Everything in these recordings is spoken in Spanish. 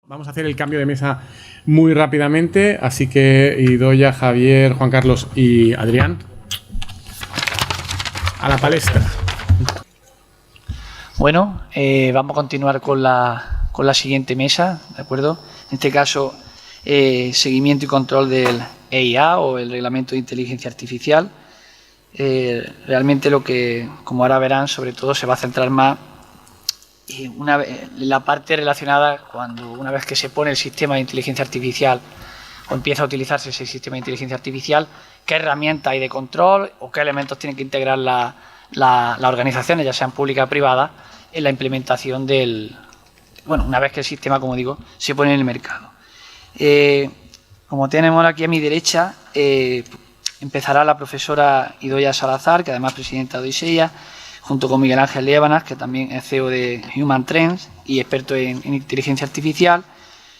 Vamos a hacer el cambio de mesa muy rápidamente, así que Idoia, Javier, Juan Carlos y Adrián, a la palestra. Bueno, vamos a continuar con la siguiente mesa, ¿de acuerdo? En este caso, seguimiento y control del EIA o el Reglamento de Inteligencia Artificial. Realmente lo que, como ahora verán, sobre todo se va a centrar más la parte relacionada una vez que se pone el sistema de inteligencia artificial o empieza a utilizarse ese sistema de inteligencia artificial, qué herramientas hay de control o qué elementos tienen que integrar las organizaciones, ya sean públicas o privadas, en la implementación una vez que el sistema, como digo, se pone en el mercado. Como tenemos aquí a mi derecha, empezará la profesora Idoia Salazar, que además es presidenta de OISEIA, junto con Miguel Ángel Liebanas, que también es CEO de Human Trends y experto en inteligencia artificial.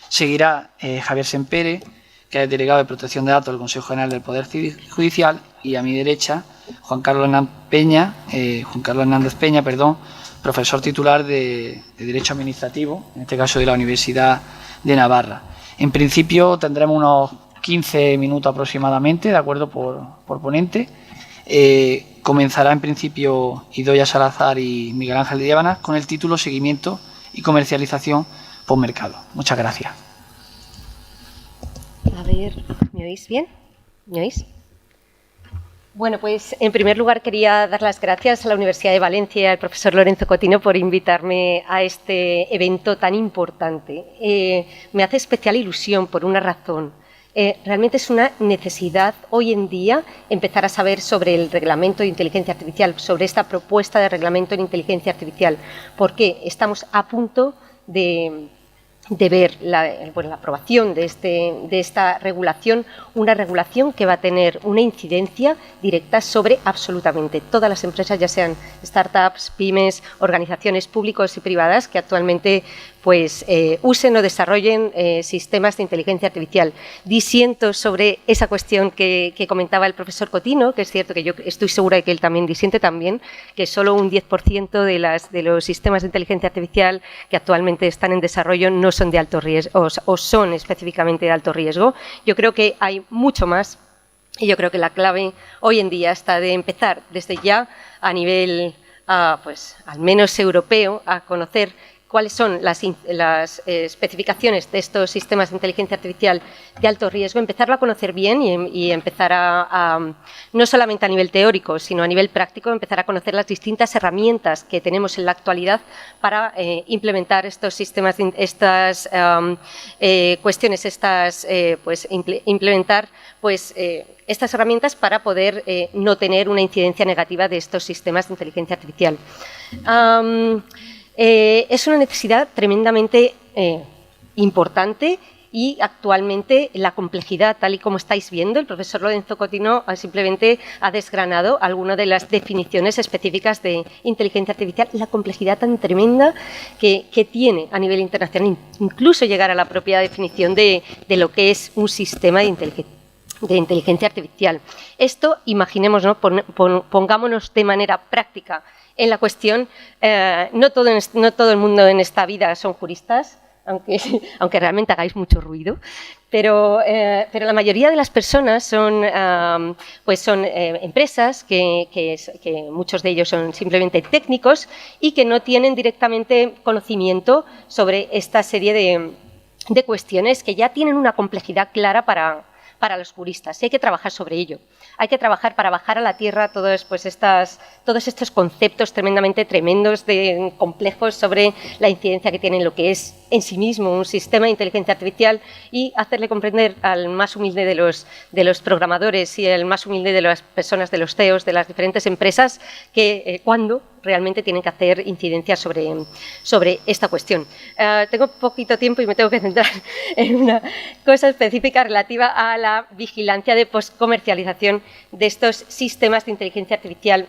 Seguirá Javier Sempere, que es delegado de protección de datos del Consejo General del Poder Judicial, y a mi derecha Juan Carlos Hernández Peña, profesor titular de Derecho Administrativo, en este caso de la Universidad de Navarra. En principio tendremos unos 15 minutos aproximadamente, de acuerdo, por ponente. Comenzará en principio Idoia Salazar y Miguel Ángel Liebanas con el título Seguimiento y comercialización postmercado. Muchas gracias. A ver, ¿me oís bien? ¿Me oís? Bueno, pues en primer lugar quería dar las gracias a la Universidad de Valencia y al profesor Lorenzo Cotino por invitarme a este evento tan importante. Me hace especial ilusión por una razón. Realmente es una necesidad hoy en día empezar a saber sobre el reglamento de inteligencia artificial, sobre esta propuesta de reglamento en inteligencia artificial, porque estamos a punto de ver la aprobación de esta regulación, una regulación que va a tener una incidencia directa sobre absolutamente todas las empresas, ya sean startups, pymes, organizaciones públicas y privadas que actualmente usen o desarrollen sistemas de inteligencia artificial. Disiento sobre esa cuestión que comentaba el profesor Cotino, que es cierto que yo estoy segura de que él también disiente que solo un 10% de los sistemas de inteligencia artificial que actualmente están en desarrollo no son de alto riesgo o son específicamente de alto riesgo. Yo creo que hay mucho más y yo creo que la clave hoy en día está de empezar desde ya a nivel al menos europeo a conocer cuáles son las especificaciones de estos sistemas de inteligencia artificial de alto riesgo, empezarlo a conocer bien y empezar no solamente a nivel teórico, sino a nivel práctico, empezar a conocer las distintas herramientas que tenemos en la actualidad para implementar estos sistemas, estas herramientas para poder no tener una incidencia negativa de estos sistemas de inteligencia artificial. Es una necesidad tremendamente importante y actualmente la complejidad, tal y como estáis viendo, el profesor Lorenzo Cotino simplemente ha desgranado algunas de las definiciones específicas de inteligencia artificial, la complejidad tan tremenda que tiene a nivel internacional, incluso llegar a la propia definición de lo que es un sistema de inteligencia artificial. Esto, imaginemos, ¿no? Pongámonos de manera práctica en la cuestión. No todo el mundo en esta vida son juristas, aunque realmente hagáis mucho ruido, pero la mayoría de las personas son empresas que muchos de ellos son simplemente técnicos y que no tienen directamente conocimiento sobre esta serie de cuestiones que ya tienen una complejidad clara para los juristas, y hay que trabajar sobre ello. Hay que trabajar para bajar a la tierra todos estos conceptos tremendamente tremendos, complejos sobre la incidencia que tiene en lo que es en sí mismo un sistema de inteligencia artificial y hacerle comprender al más humilde de los programadores y al más humilde de las personas, de los CEOs de las diferentes empresas, que cuándo realmente tienen que hacer incidencia sobre esta cuestión. Tengo poquito tiempo y me tengo que centrar en una cosa específica relativa a la vigilancia de poscomercialización de estos sistemas de inteligencia artificial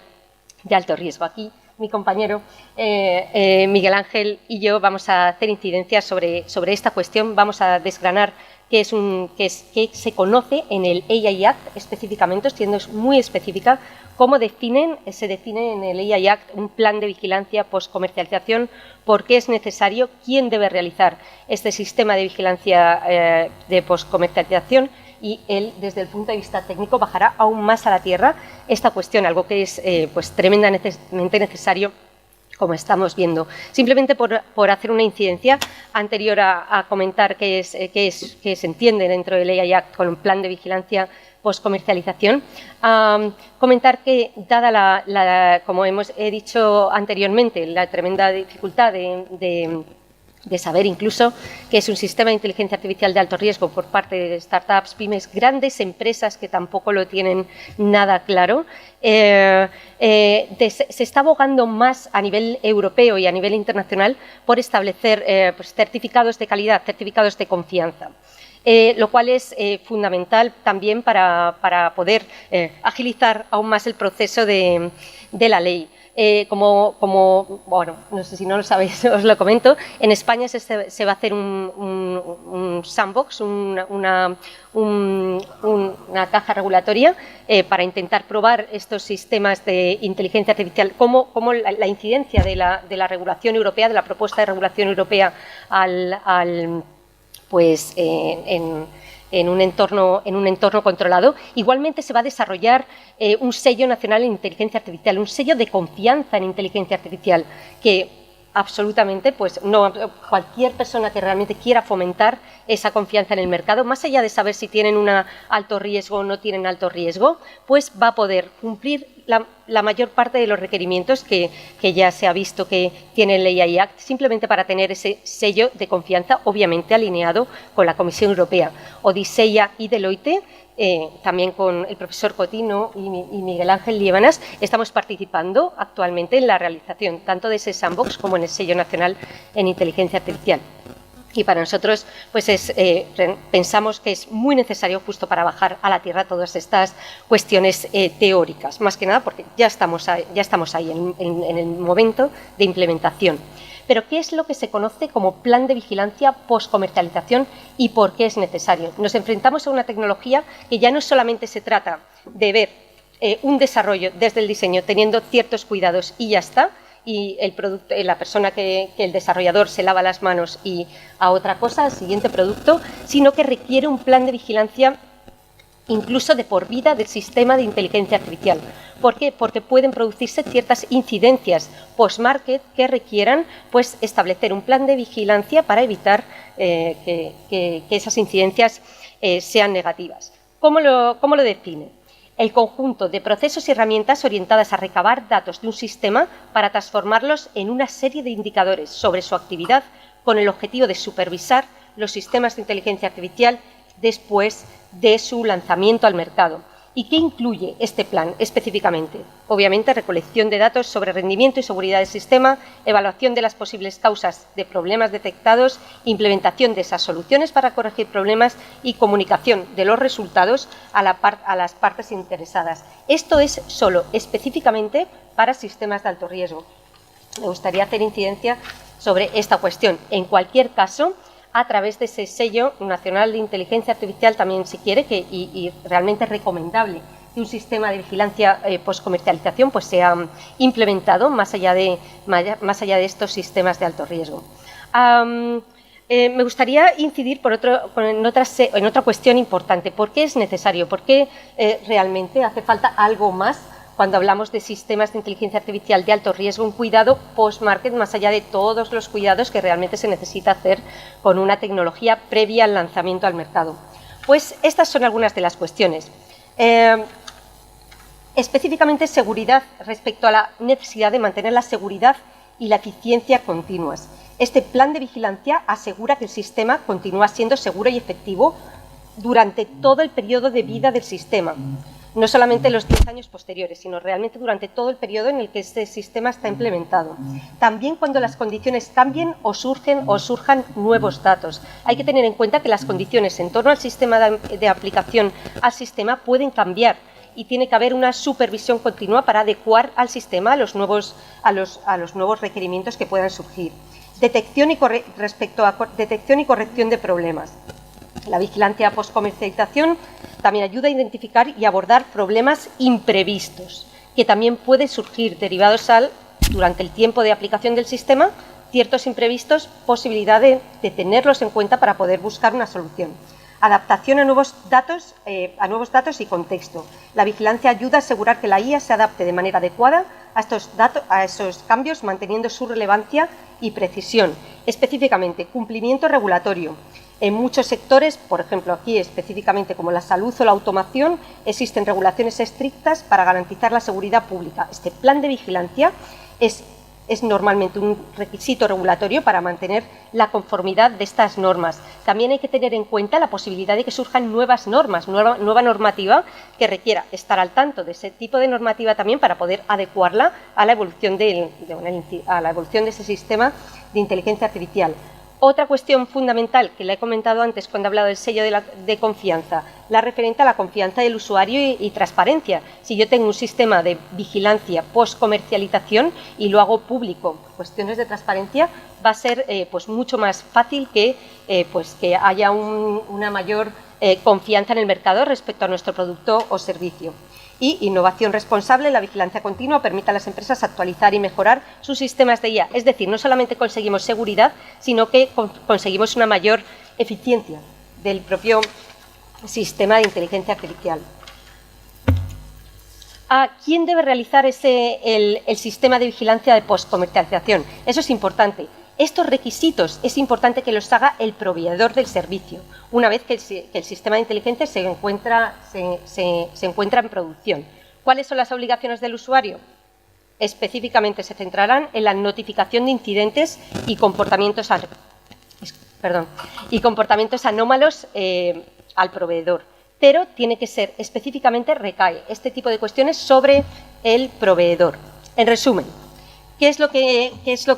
de alto riesgo. Aquí mi compañero Miguel Ángel y yo vamos a hacer incidencia sobre esta cuestión, vamos a desgranar qué se conoce en el AI Act específicamente, siendo muy específica, cómo se define en el AI Act un plan de vigilancia post-comercialización, por qué es necesario, quién debe realizar este sistema de vigilancia de post-comercialización, y él, desde el punto de vista técnico, bajará aún más a la tierra esta cuestión, algo que es pues tremendamente necesario, como estamos viendo. Simplemente por hacer una incidencia anterior a comentar qué se entiende dentro del AI Act con un plan de vigilancia post-comercialización, comentar que, dada como he dicho anteriormente, la tremenda dificultad de saber incluso que es un sistema de inteligencia artificial de alto riesgo por parte de startups, pymes, grandes empresas que tampoco lo tienen nada claro, se está abogando más a nivel europeo y a nivel internacional por establecer pues, certificados de calidad, certificados de confianza. Lo cual es fundamental también para poder agilizar aún más el proceso de la ley. Bueno, no sé si no lo sabéis, os lo comento, en España se va a hacer un sandbox, una caja regulatoria para intentar probar estos sistemas de inteligencia artificial, cómo la incidencia de la regulación europea, de la propuesta de regulación europea en un entorno controlado. Igualmente se va a desarrollar un sello nacional en inteligencia artificial, un sello de confianza en inteligencia artificial, que absolutamente, pues no, cualquier persona que realmente quiera fomentar esa confianza en el mercado, más allá de saber si tienen un alto riesgo o no tienen alto riesgo, pues va a poder cumplir la mayor parte de los requerimientos que ya se ha visto que tiene el AI Act, simplemente para tener ese sello de confianza, obviamente alineado con la Comisión Europea. Odisea y Deloitte, también con el profesor Cotino y Miguel Ángel Liébanas, estamos participando actualmente en la realización tanto de ese sandbox como en el sello nacional en inteligencia artificial. Y para nosotros, pues pensamos que es muy necesario justo para bajar a la tierra todas estas cuestiones teóricas, más que nada porque ya estamos ahí en el momento de implementación. Pero, ¿qué es lo que se conoce como plan de vigilancia post-comercialización y por qué es necesario? Nos enfrentamos a una tecnología que ya no solamente se trata de ver un desarrollo desde el diseño teniendo ciertos cuidados y ya está, y la persona el desarrollador se lava las manos y a otra cosa, al siguiente producto, sino que requiere un plan de vigilancia incluso de por vida del sistema de inteligencia artificial. ¿Por qué? Porque pueden producirse ciertas incidencias post-market que requieran pues, establecer un plan de vigilancia para evitar que esas incidencias sean negativas. ¿Cómo lo define? El conjunto de procesos y herramientas orientadas a recabar datos de un sistema para transformarlos en una serie de indicadores sobre su actividad con el objetivo de supervisar los sistemas de inteligencia artificial después de su lanzamiento al mercado. ¿Y qué incluye este plan específicamente? Obviamente, recolección de datos sobre rendimiento y seguridad del sistema, evaluación de las posibles causas de problemas detectados, implementación de esas soluciones para corregir problemas y comunicación de los resultados a las partes interesadas. Esto es solo específicamente para sistemas de alto riesgo. Me gustaría hacer incidencia sobre esta cuestión. En cualquier caso, a través de ese sello nacional de inteligencia artificial también se quiere y realmente es recomendable que un sistema de vigilancia post-comercialización pues sea implementado más allá de estos sistemas de alto riesgo. Me gustaría incidir en otra cuestión importante. ¿Por qué es necesario? ¿Por qué realmente hace falta algo más cuando hablamos de sistemas de inteligencia artificial de alto riesgo, un cuidado post-market más allá de todos los cuidados que realmente se necesita hacer con una tecnología previa al lanzamiento al mercado? Pues estas son algunas de las cuestiones. Específicamente seguridad respecto a la necesidad de mantener la seguridad y la eficiencia continuas. Este plan de vigilancia asegura que el sistema continúa siendo seguro y efectivo durante todo el periodo de vida del sistema. No solamente los 10 años posteriores, sino realmente durante todo el periodo en el que este sistema está implementado. También cuando las condiciones cambien o surjan nuevos datos. Hay que tener en cuenta que las condiciones en torno al sistema de aplicación al sistema pueden cambiar y tiene que haber una supervisión continua para adecuar al sistema a los nuevos requerimientos que puedan surgir. Detección y corrección de problemas. La vigilancia post-comercialización también ayuda a identificar y abordar problemas imprevistos, que también pueden surgir derivados durante el tiempo de aplicación del sistema, ciertos imprevistos, posibilidad de tenerlos en cuenta para poder buscar una solución. Adaptación a nuevos datos y contexto. La vigilancia ayuda a asegurar que la IA se adapte de manera adecuada a esos cambios, manteniendo su relevancia y precisión. Específicamente, cumplimiento regulatorio. En muchos sectores, por ejemplo aquí específicamente como la salud o la automoción, existen regulaciones estrictas para garantizar la seguridad pública. Este plan de vigilancia es normalmente un requisito regulatorio para mantener la conformidad de estas normas. También hay que tener en cuenta la posibilidad de que surjan nuevas normas, nueva normativa que requiera estar al tanto de ese tipo de normativa también para poder adecuarla a la evolución de ese sistema de inteligencia artificial. Otra cuestión fundamental que le he comentado antes cuando he hablado del sello de confianza, la referente a la confianza del usuario y transparencia. Si yo tengo un sistema de vigilancia post-comercialización y lo hago público, cuestiones de transparencia, va a ser pues mucho más fácil que haya una mayor confianza en el mercado respecto a nuestro producto o servicio. Y innovación responsable, la vigilancia continua permite a las empresas actualizar y mejorar sus sistemas de IA. Es decir, no solamente conseguimos seguridad, sino que conseguimos una mayor eficiencia del propio sistema de inteligencia artificial. ¿A quién debe realizar el sistema de vigilancia de postcomercialización? Eso es importante. Estos requisitos es importante que los haga el proveedor del servicio, una vez que el sistema de inteligencia se encuentra en producción. ¿Cuáles son las obligaciones del usuario? Específicamente se centrarán en la notificación de incidentes y comportamientos anómalos al proveedor, pero tiene que ser recae este tipo de cuestiones sobre el proveedor. En resumen, ¿qué es lo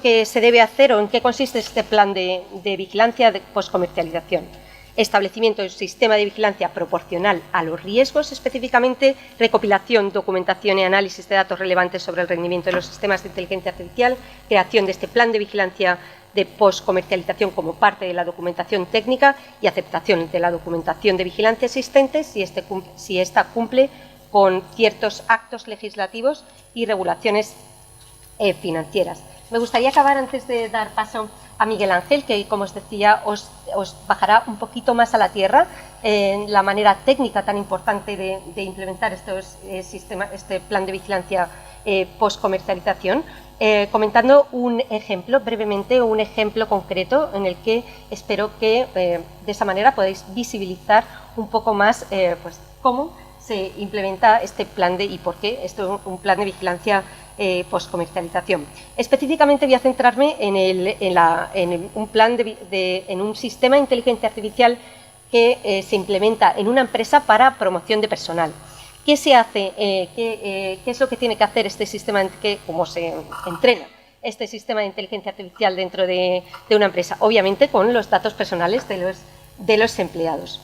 que se debe hacer o en qué consiste este plan de vigilancia de postcomercialización? Establecimiento de un sistema de vigilancia proporcional a los riesgos, específicamente recopilación, documentación y análisis de datos relevantes sobre el rendimiento de los sistemas de inteligencia artificial, creación de este plan de vigilancia de postcomercialización como parte de la documentación técnica y aceptación de la documentación de vigilancia existente si esta cumple con ciertos actos legislativos y regulaciones financieras. Me gustaría acabar antes de dar paso a Miguel Ángel, que como os decía os bajará un poquito más a la tierra en la manera técnica tan importante de implementar este plan de vigilancia post-comercialización, comentando brevemente un ejemplo concreto en el que espero que de esa manera podáis visibilizar un poco más cómo se implementa este plan y por qué esto es un plan de vigilancia post-comercialización. Específicamente voy a centrarme en un sistema de inteligencia artificial que se implementa en una empresa para promoción de personal. ¿Qué se hace? ¿Qué es lo que tiene que hacer este sistema? ¿Cómo se entrena este sistema de inteligencia artificial dentro de una empresa? Obviamente con los datos personales de los empleados.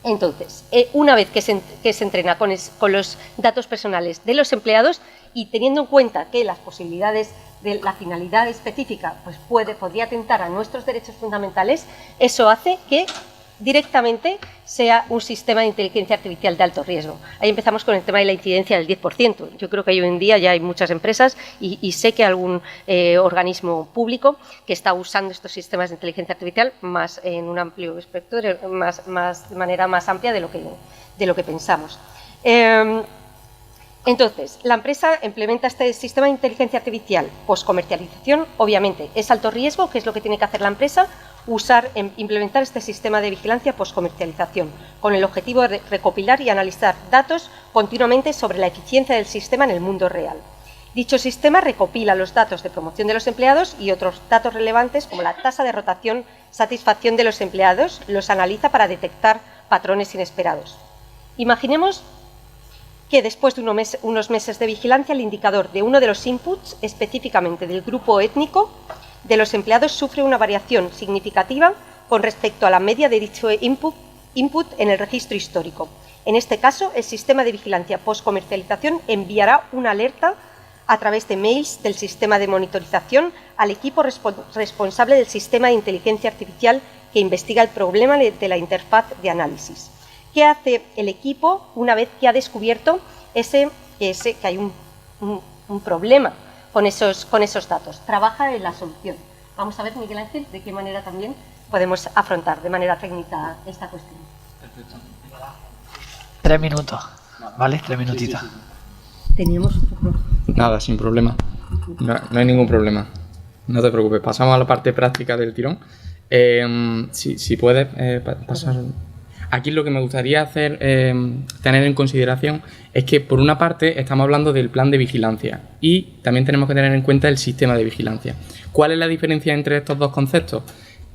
Entonces, una vez que se entrena con los datos personales de los empleados y teniendo en cuenta que las posibilidades de la finalidad específica podría atentar a nuestros derechos fundamentales, eso hace que directamente sea un sistema de inteligencia artificial de alto riesgo. Ahí empezamos con el tema de la incidencia del 10%. Yo creo que hoy en día ya hay muchas empresas y sé que algún organismo público que está usando estos sistemas de inteligencia artificial más en un amplio espectro, de manera más amplia de lo que pensamos. Entonces, la empresa implementa este sistema de inteligencia artificial post-comercialización. Obviamente, es alto riesgo, que es lo que tiene que hacer la empresa, implementar este sistema de vigilancia post-comercialización, con el objetivo de recopilar y analizar datos continuamente sobre la eficiencia del sistema en el mundo real. Dicho sistema recopila los datos de promoción de los empleados y otros datos relevantes como la tasa de rotación, satisfacción de los empleados, los analiza para detectar patrones inesperados. Imaginemos que después de unos meses de vigilancia, el indicador de uno de los inputs, específicamente del grupo étnico de los empleados, sufre una variación significativa con respecto a la media de dicho input en el registro histórico. En este caso, el sistema de vigilancia post-comercialización enviará una alerta a través de mails del sistema de monitorización al equipo responsable del sistema de inteligencia artificial que investiga el problema de la interfaz de análisis. ¿Qué hace el equipo una vez que ha descubierto que hay un problema con esos datos? Trabaja en la solución. Vamos a ver, Miguel Ángel, de qué manera también podemos afrontar de manera técnica esta cuestión. Perfecto. 3 minutos, ¿vale? 3 minutitos. Teníamos un poco... Nada, sin problema. No hay ningún problema. No te preocupes. Pasamos a la parte práctica del tirón. Si puedes pasar... Aquí lo que me gustaría hacer, tener en consideración, es que por una parte estamos hablando del plan de vigilancia y también tenemos que tener en cuenta el sistema de vigilancia. ¿Cuál es la diferencia entre estos dos conceptos?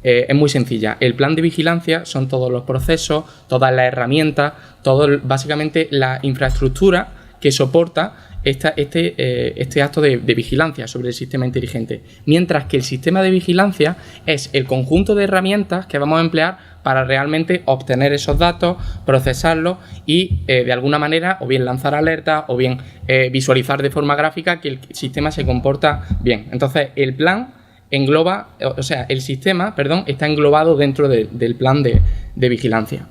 Es muy sencilla. El plan de vigilancia son todos los procesos, todas las herramientas, básicamente la infraestructura que soporta este acto de vigilancia sobre el sistema inteligente. Mientras que el sistema de vigilancia es el conjunto de herramientas que vamos a emplear para realmente obtener esos datos, procesarlos y de alguna manera o bien lanzar alertas o bien visualizar de forma gráfica que el sistema se comporta bien. Entonces el plan el sistema, está englobado dentro del plan de vigilancia.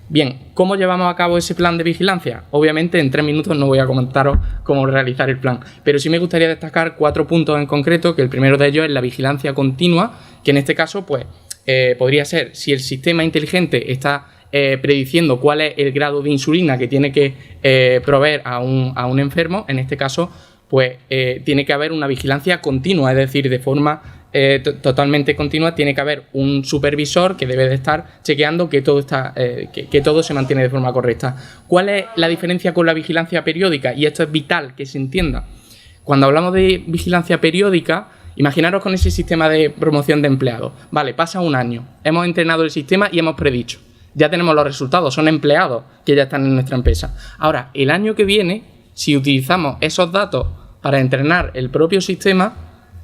Bien, ¿cómo llevamos a cabo ese plan de vigilancia? Obviamente en 3 minutos no voy a comentaros cómo realizar el plan, pero sí me gustaría destacar 4 puntos en concreto, que el primero de ellos es la vigilancia continua, que en este caso podría ser si el sistema inteligente está prediciendo cuál es el grado de insulina que tiene que proveer a un enfermo. En este caso tiene que haber una vigilancia continua, es decir, de forma totalmente continua. Tiene que haber un supervisor que debe de estar chequeando que todo que todo se mantiene de forma correcta. ¿Cuál es la diferencia con la vigilancia periódica? Y esto es vital que se entienda. Cuando hablamos de vigilancia periódica, imaginaros con ese sistema de promoción de empleados. Vale, pasa un año, hemos entrenado el sistema y hemos predicho. Ya tenemos los resultados, son empleados que ya están en nuestra empresa. Ahora, el año que viene, si utilizamos esos datos para entrenar el propio sistema,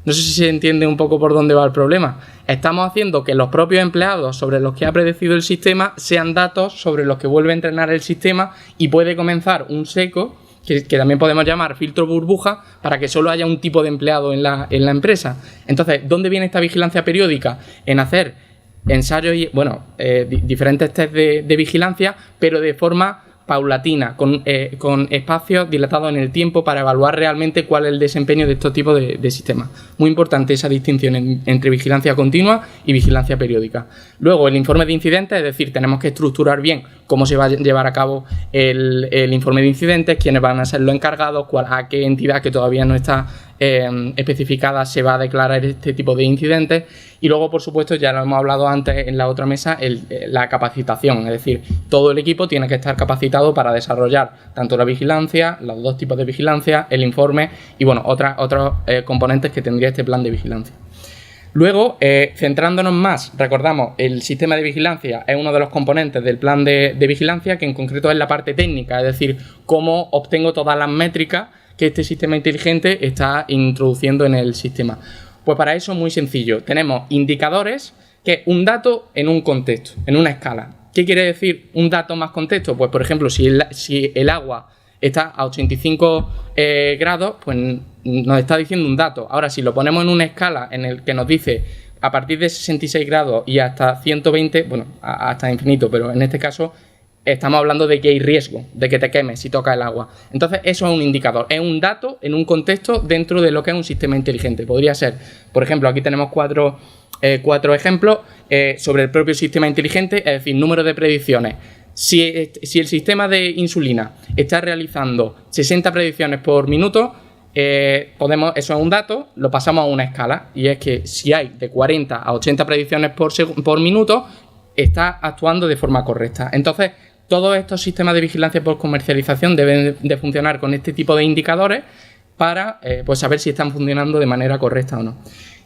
no sé si se entiende un poco por dónde va el problema. Estamos haciendo que los propios empleados sobre los que ha predecido el sistema sean datos sobre los que vuelve a entrenar el sistema y puede comenzar un seco, que también podemos llamar filtro burbuja, para que solo haya un tipo de empleado en la empresa. Entonces, ¿dónde viene esta vigilancia periódica? En hacer ensayos y, diferentes test de vigilancia, pero de forma paulatina, con espacios dilatados en el tiempo para evaluar realmente cuál es el desempeño de estos tipos de sistemas. Muy importante esa distinción entre vigilancia continua y vigilancia periódica. Luego, el informe de incidentes, es decir, tenemos que estructurar bien cómo se va a llevar a cabo el informe de incidentes, quiénes van a ser los encargados, a qué entidad que todavía no está especificada se va a declarar este tipo de incidentes. Y luego, por supuesto, ya lo hemos hablado antes en la otra mesa, la capacitación, es decir, todo el equipo tiene que estar capacitado para desarrollar tanto la vigilancia, los 2 tipos de vigilancia, el informe y otros componentes que tendría este plan de vigilancia. Luego, centrándonos más, recordamos, el sistema de vigilancia es uno de los componentes del plan de vigilancia, que en concreto es la parte técnica, es decir, cómo obtengo todas las métricas que este sistema inteligente está introduciendo en el sistema. Pues para eso muy sencillo. Tenemos indicadores, que es un dato en un contexto, en una escala. ¿Qué quiere decir un dato más contexto? Pues por ejemplo, si el agua está a 85 grados, pues nos está diciendo un dato. Ahora, si lo ponemos en una escala en el que nos dice a partir de 66 grados y hasta 120, hasta infinito, pero en este caso estamos hablando de que hay riesgo de que te quemes si tocas el agua. Entonces, eso es un indicador, es un dato en un contexto dentro de lo que es un sistema inteligente. Podría ser, por ejemplo, aquí tenemos cuatro ejemplos sobre el propio sistema inteligente, es decir, número de predicciones. Si el sistema de insulina está realizando 60 predicciones por minuto, eso es un dato, lo pasamos a una escala, y es que si hay de 40 a 80 predicciones por minuto, está actuando de forma correcta. Entonces, todos estos sistemas de vigilancia por comercialización deben de funcionar con este tipo de indicadores para saber si están funcionando de manera correcta o no.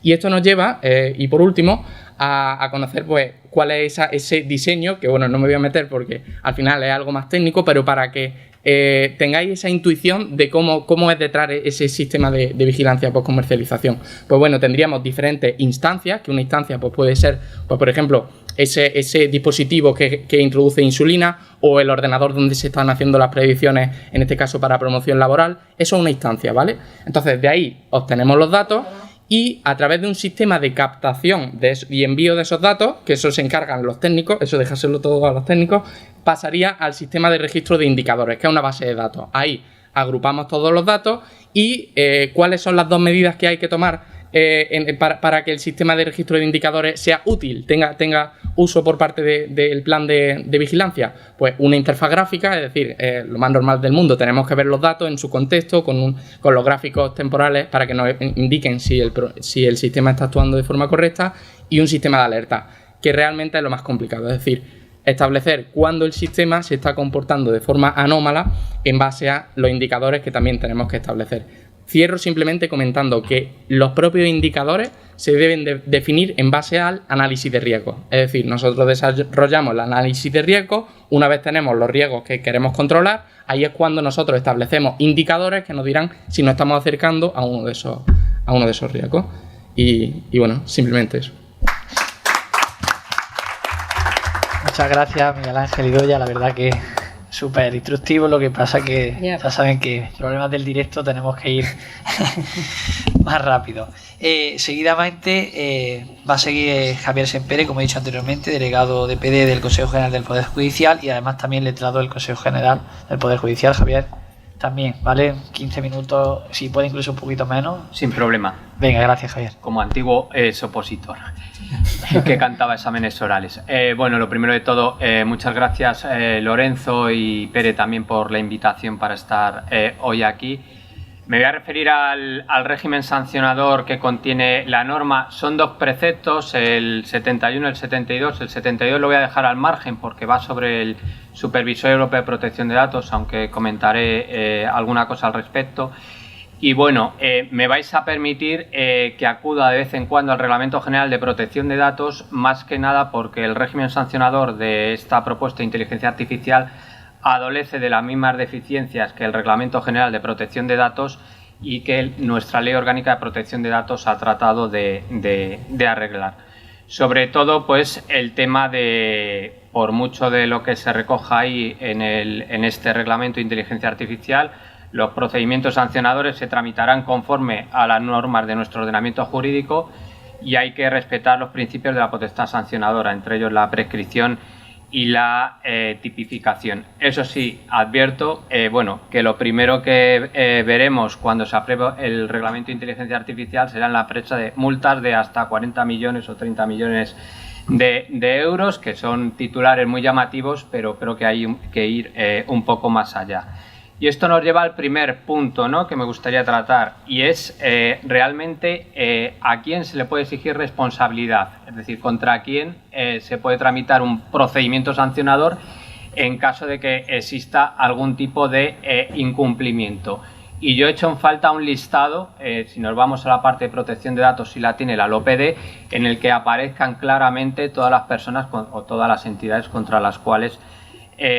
Y esto nos lleva, y por último, a conocer cuál es ese diseño, que no me voy a meter porque al final es algo más técnico, pero para que tengáis esa intuición de cómo es detrás ese sistema de vigilancia post-comercialización. Pues bueno, tendríamos diferentes instancias, que una instancia pues puede ser, pues por ejemplo, ese dispositivo que introduce insulina o el ordenador donde se están haciendo las predicciones, en este caso para promoción laboral. Eso es una instancia, ¿vale? Entonces, de ahí obtenemos los datos y a través de un sistema de captación y envío de esos datos, que eso se encargan los técnicos, eso dejárselo todo a los técnicos, pasaría al sistema de registro de indicadores, que es una base de datos. Ahí agrupamos todos los datos y cuáles son las dos medidas que hay que tomar para que el sistema de registro de indicadores sea útil, tenga uso por parte del plan de vigilancia. Pues una interfaz gráfica, es decir, lo más normal del mundo, tenemos que ver los datos en su contexto, con los gráficos temporales para que nos indiquen si el sistema está actuando de forma correcta, y un sistema de alerta, que realmente es lo más complicado, es decir, establecer cuándo el sistema se está comportando de forma anómala en base a los indicadores que también tenemos que establecer. Cierro simplemente comentando que los propios indicadores se deben definir en base al análisis de riesgo. Es decir, nosotros desarrollamos el análisis de riesgo, una vez tenemos los riesgos que queremos controlar, ahí es cuando nosotros establecemos indicadores que nos dirán si nos estamos acercando a uno de esos riesgos. Y bueno, simplemente eso. Muchas gracias, Miguel Ángel Idoia, la verdad que súper instructivo. Lo que pasa que ya saben que problemas del directo tenemos que ir más rápido. Seguidamente va a seguir Javier Sempere, como he dicho anteriormente, delegado de PD del Consejo General del Poder Judicial y además también letrado del Consejo General del Poder Judicial. Javier, también, ¿vale? 15 minutos, si puede incluso un poquito menos. Sin problema. Venga, gracias, Javier. Como antiguo opositor que cantaba exámenes orales. Bueno, lo primero de todo, muchas gracias Lorenzo y Pere también por la invitación para estar hoy aquí. Me voy a referir al régimen sancionador que contiene la norma. Son dos preceptos, el 71 y el 72. El 72 lo voy a dejar al margen porque va sobre el Supervisor Europeo de Protección de Datos, aunque comentaré alguna cosa al respecto. Y bueno, me vais a permitir que acuda de vez en cuando al Reglamento General de Protección de Datos, más que nada porque el régimen sancionador de esta propuesta de inteligencia artificial adolece de las mismas deficiencias que el Reglamento General de Protección de Datos y que nuestra Ley Orgánica de Protección de Datos ha tratado de arreglar. Sobre todo, pues, el tema de, por mucho de lo que se recoja ahí en este Reglamento de Inteligencia Artificial, los procedimientos sancionadores se tramitarán conforme a las normas de nuestro ordenamiento jurídico y hay que respetar los principios de la potestad sancionadora, entre ellos la prescripción y la tipificación. Eso sí, advierto bueno, que lo primero que veremos cuando se apruebe el Reglamento de Inteligencia Artificial será la presa de multas de hasta 40 millones o 30 millones de euros, que son titulares muy llamativos, pero creo que hay que ir un poco más allá. Y esto nos lleva al primer punto, ¿no?, que me gustaría tratar, y es realmente a quién se le puede exigir responsabilidad, es decir, contra quién se puede tramitar un procedimiento sancionador en caso de que exista algún tipo de incumplimiento. Y yo he hecho en falta un listado, si nos vamos a la parte de protección de datos, si la tiene la LOPD, en el que aparezcan claramente todas las personas o todas las entidades contra las cuales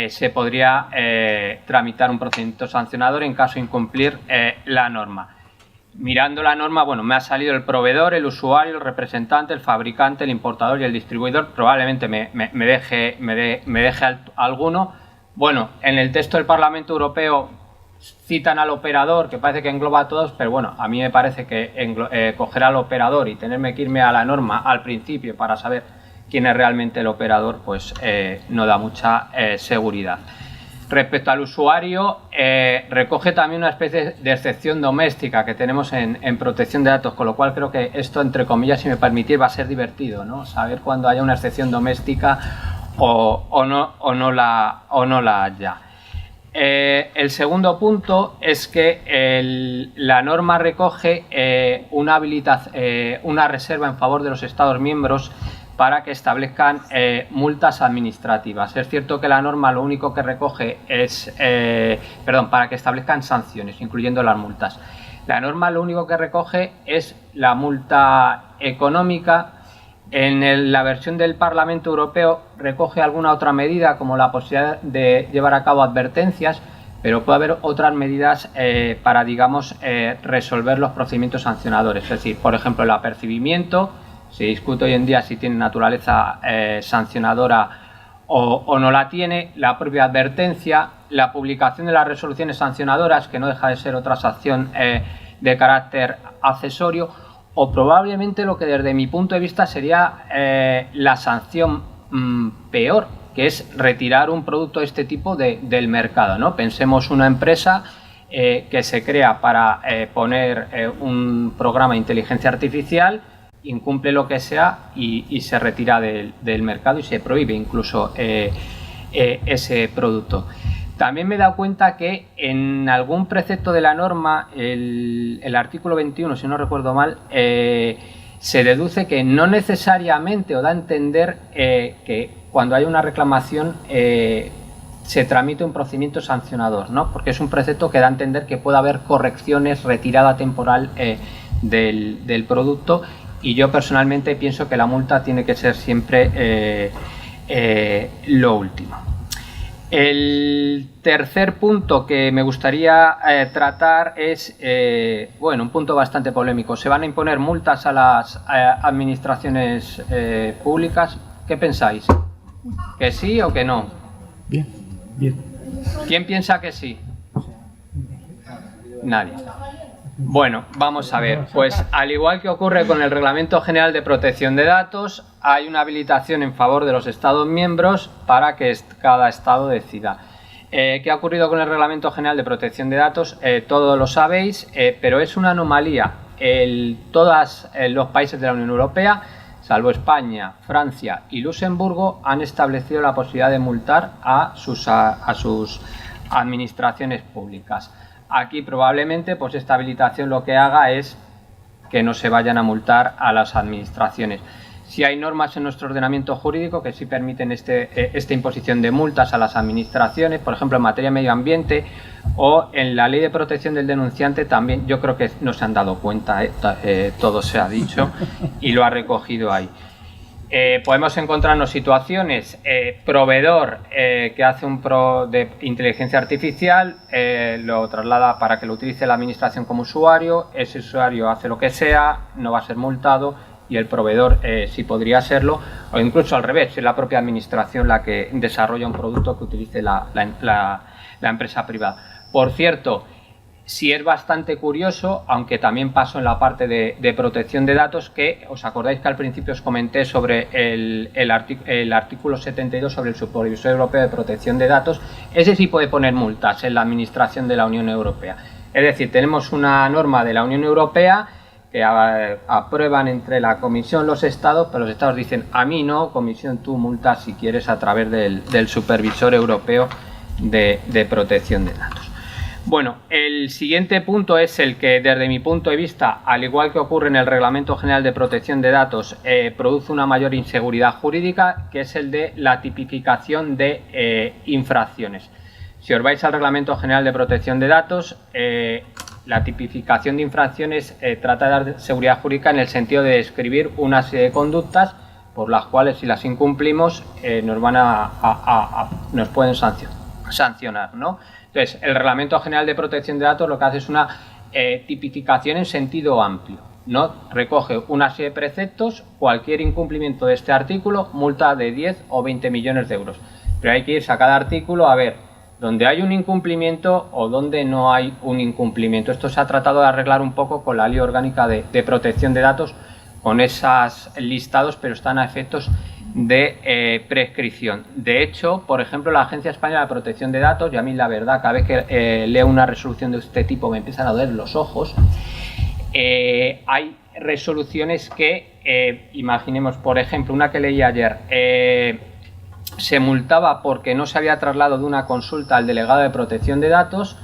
se podría tramitar un procedimiento sancionador en caso de incumplir la norma. Mirando la norma, bueno, me ha salido el proveedor, el usuario, el representante, el fabricante, el importador y el distribuidor. Probablemente me deje alguno. Bueno, en el texto del Parlamento Europeo citan al operador, que parece que engloba a todos, pero bueno, a mí me parece que coger al operador y tenerme que irme a la norma al principio para saber quién es realmente el operador, pues no da mucha seguridad. Respecto al usuario, recoge también una especie de excepción doméstica que tenemos en protección de datos, con lo cual creo que esto, entre comillas, si me permitís, va a ser divertido, ¿no? Saber cuándo haya una excepción doméstica o no la haya. El segundo punto es que la norma recoge una reserva en favor de los Estados miembros para que establezcan multas administrativas. Es cierto que la norma lo único que recoge es, para que establezcan sanciones, incluyendo las multas. La norma lo único que recoge es la multa económica. En la versión del Parlamento Europeo recoge alguna otra medida, como la posibilidad de llevar a cabo advertencias, pero puede haber otras medidas para, digamos, resolver los procedimientos sancionadores. Es decir, por ejemplo, el apercibimiento. Se discute hoy en día si tiene naturaleza sancionadora o no la tiene, la propia advertencia, la publicación de las resoluciones sancionadoras, que no deja de ser otra sanción de carácter accesorio, o probablemente lo que desde mi punto de vista sería la sanción peor, que es retirar un producto de este tipo del mercado, ¿no? Pensemos una empresa que se crea para poner un programa de inteligencia artificial, incumple lo que sea y se retira del mercado y se prohíbe incluso ese producto. También me he dado cuenta que en algún precepto de la norma, el artículo 21, si no recuerdo mal, se deduce que no necesariamente, o da a entender que cuando hay una reclamación se tramite un procedimiento sancionador, ¿no? Porque es un precepto que da a entender que puede haber correcciones, retirada temporal del producto. Y yo personalmente pienso que la multa tiene que ser siempre lo último. El tercer punto que me gustaría tratar es, bueno, un punto bastante polémico. Se van a imponer multas a las administraciones públicas. ¿Qué pensáis? ¿Que sí o que no? Bien, bien. ¿Quién piensa que sí? Nadie. Bueno, vamos a ver, pues al igual que ocurre con el Reglamento General de Protección de Datos, hay una habilitación en favor de los Estados miembros para que cada Estado decida. ¿Qué ha ocurrido con el Reglamento General de Protección de Datos? Todos lo sabéis, pero es una anomalía. Todos los países de la Unión Europea, salvo España, Francia y Luxemburgo, han establecido la posibilidad de multar a sus administraciones públicas. Aquí probablemente pues esta habilitación lo que haga es que no se vayan a multar a las administraciones. Si hay normas en nuestro ordenamiento jurídico que sí permiten esta imposición de multas a las administraciones, por ejemplo en materia de medio ambiente o en la ley de protección del denunciante también, yo creo que no se han dado cuenta, todo se ha dicho y lo ha recogido ahí. Podemos encontrarnos situaciones, proveedor que hace un pro de inteligencia artificial, lo traslada para que lo utilice la administración como usuario, ese usuario hace lo que sea, no va a ser multado y el proveedor sí podría serlo, o incluso al revés, si es la propia administración la que desarrolla un producto que utilice la empresa privada. Por cierto, sí es bastante curioso, aunque también pasó en la parte de protección de datos, que os acordáis que al principio os comenté sobre el artículo 72 sobre el Supervisor Europeo de Protección de Datos. Ese sí puede poner multas en la administración de la Unión Europea. Es decir, tenemos una norma de la Unión Europea que aprueban entre la Comisión los Estados, pero los Estados dicen a mí no, Comisión tú multas si quieres a través del Supervisor Europeo de Protección de Datos. Bueno, el siguiente punto es el que desde mi punto de vista, al igual que ocurre en el Reglamento General de Protección de Datos, produce una mayor inseguridad jurídica, que es el de la tipificación de infracciones. Si os vais al Reglamento General de Protección de Datos, la tipificación de infracciones trata de dar seguridad jurídica en el sentido de describir una serie de conductas por las cuales si las incumplimos nos pueden sancionar, ¿no? Entonces, el Reglamento General de Protección de Datos lo que hace es una tipificación en sentido amplio, ¿no? Recoge una serie de preceptos, cualquier incumplimiento de este artículo, multa de 10 o 20 millones de euros. Pero hay que irse a cada artículo a ver dónde hay un incumplimiento o dónde no hay un incumplimiento. Esto se ha tratado de arreglar un poco con la Ley Orgánica de Protección de Datos, con esos listados, pero están a efectos de prescripción. De hecho, por ejemplo, la Agencia Española de Protección de Datos, y a mí la verdad, cada vez que leo una resolución de este tipo me empiezan a doler los ojos. Hay resoluciones que, imaginemos, por ejemplo, una que leí ayer, se multaba porque no se había trasladado de una consulta al delegado de Protección de Datos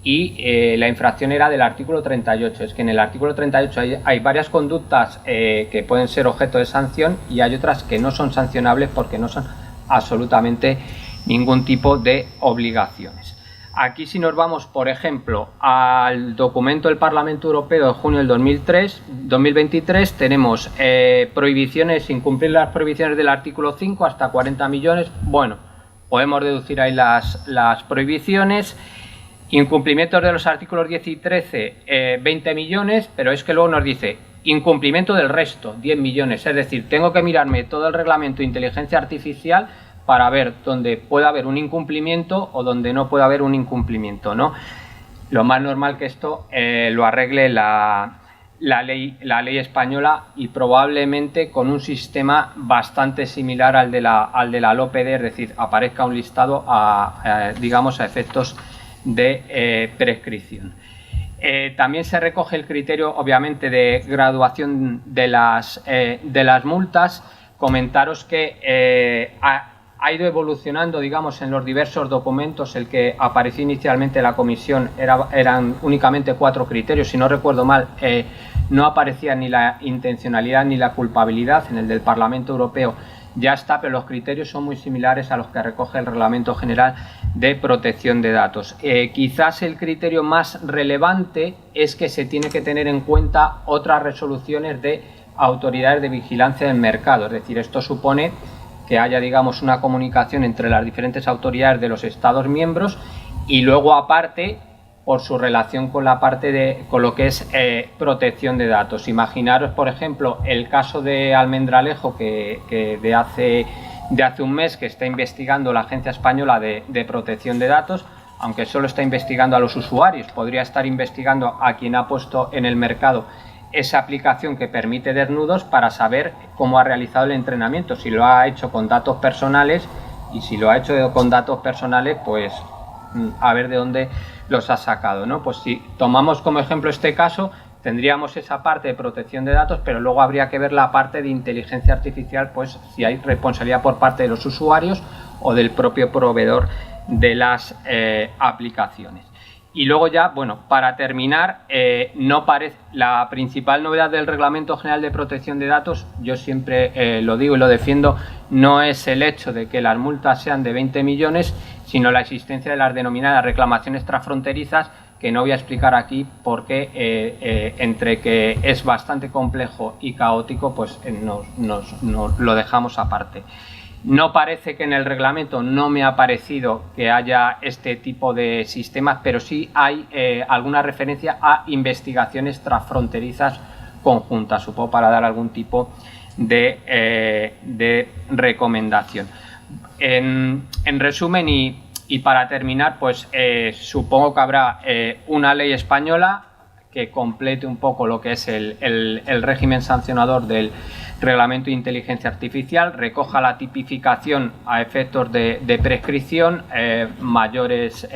y la infracción era del artículo 38. Es que en el artículo 38 hay varias conductas que pueden ser objeto de sanción y hay otras que no son sancionables porque no son absolutamente ningún tipo de obligaciones. Aquí si nos vamos, por ejemplo, al documento del Parlamento Europeo de junio del 2023, tenemos prohibiciones, incumplir las prohibiciones del artículo 5 hasta 40 millones. Bueno, podemos deducir ahí las prohibiciones. Incumplimientos de los artículos 10 y 13, 20 millones, pero es que luego nos dice incumplimiento del resto, 10 millones. Es decir, tengo que mirarme todo el reglamento de inteligencia artificial para ver dónde puede haber un incumplimiento o dónde no puede haber un incumplimiento, ¿no? Lo más normal que esto lo arregle la ley española y probablemente con un sistema bastante similar al de la LOPD, es decir, aparezca un listado digamos a efectos de prescripción. También se recoge el criterio, obviamente, de graduación de las multas. Comentaros que ha ido evolucionando, digamos, en los diversos documentos. El que apareció inicialmente en la comisión eran únicamente 4 criterios, si no recuerdo mal. No aparecía ni la intencionalidad ni la culpabilidad. En el del Parlamento Europeo ya está, pero los criterios son muy similares a los que recoge el Reglamento General de Protección de Datos. Quizás el criterio más relevante es que se tiene que tener en cuenta otras resoluciones de autoridades de vigilancia del mercado. Es decir, esto supone que haya, digamos, una comunicación entre las diferentes autoridades de los Estados miembros y luego, aparte, por su relación con la parte con lo que es protección de datos. Imaginaros, por ejemplo, el caso de Almendralejo que de hace un mes que está investigando la Agencia Española de Protección de Datos, aunque solo está investigando a los usuarios, podría estar investigando a quien ha puesto en el mercado esa aplicación que permite desnudos para saber cómo ha realizado el entrenamiento, si lo ha hecho con datos personales, y si lo ha hecho con datos personales, pues a ver de dónde los ha sacado, ¿no? Pues si tomamos como ejemplo este caso, tendríamos esa parte de protección de datos, pero luego habría que ver la parte de inteligencia artificial, pues si hay responsabilidad por parte de los usuarios o del propio proveedor de las aplicaciones. Y luego ya, bueno, para terminar, no parece la principal novedad del Reglamento General de Protección de Datos, yo siempre lo digo y lo defiendo, no es el hecho de que las multas sean de 20 millones, sino la existencia de las denominadas reclamaciones transfronterizas, que no voy a explicar aquí porque entre que es bastante complejo y caótico, pues nos lo dejamos aparte. No parece que en el reglamento, no me ha parecido que haya este tipo de sistemas, pero sí hay alguna referencia a investigaciones transfronterizas conjuntas, supongo para dar algún tipo de recomendación. En resumen y para terminar, pues supongo que habrá una ley española que complete un poco lo que es el régimen sancionador del Reglamento de Inteligencia Artificial, recoja la tipificación a efectos de prescripción, mayores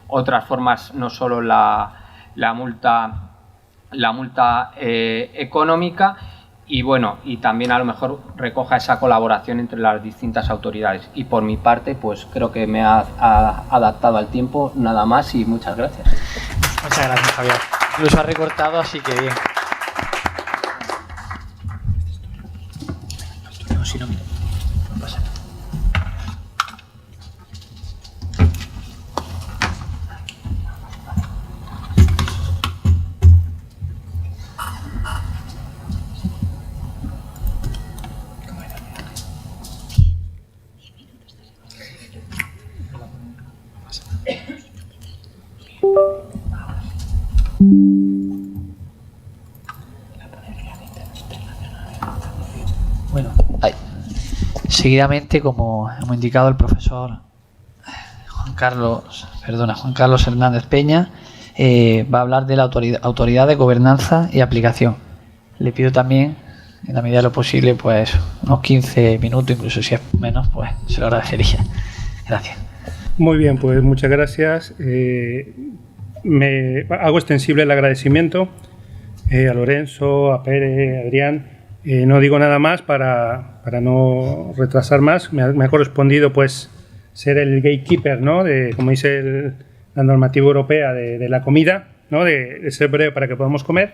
otras formas, no solo la multa económica, y bueno, y también a lo mejor recoja esa colaboración entre las distintas autoridades. Y por mi parte, pues creo que me ha adaptado al tiempo, nada más, y muchas gracias. Muchas gracias, Javier. Incluso ha recortado, así que bien. Si no, mira, no pasa nada. Bueno, seguidamente, como hemos indicado, el profesor Juan Carlos Hernández Peña va a hablar de la autoridad de gobernanza y aplicación. Le pido también, en la medida de lo posible, pues unos 15 minutos, incluso si es menos, pues se lo agradecería. Gracias. Muy bien, pues muchas gracias. Me hago extensible el agradecimiento a Lorenzo, a Pere, a Adrián. No digo nada más para no retrasar más. Me ha correspondido pues ser el gatekeeper, ¿no? De, como dice la normativa europea de la comida, ¿no? De ser breve para que podamos comer.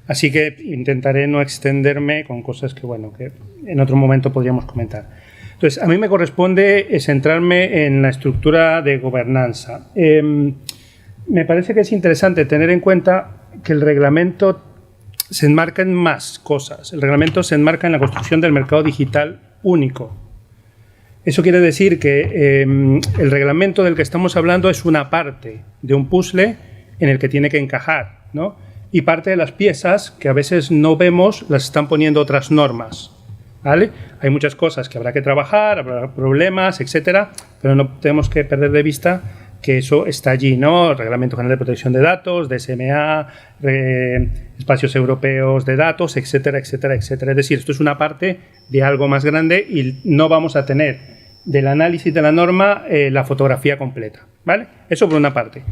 Así que intentaré no extenderme con cosas que, bueno, que en otro momento podríamos comentar. Entonces, a mí me corresponde centrarme en la estructura de gobernanza. Me parece que es interesante tener en cuenta que el reglamento se enmarca en más cosas. El reglamento se enmarca en la construcción del mercado digital único. Eso quiere decir que el reglamento del que estamos hablando es una parte de un puzzle en el que tiene que encajar, ¿no? Y parte de las piezas que a veces no vemos las están poniendo otras normas, ¿vale? Hay muchas cosas que habrá que trabajar, habrá problemas, etcétera, pero no tenemos que perder de vista que eso está allí, ¿no? El Reglamento General de Protección de Datos, DSMA, espacios europeos de datos, etcétera, etcétera, etcétera. Es decir, esto es una parte de algo más grande y no vamos a tener del análisis de la norma la fotografía completa, ¿vale? Eso por una parte.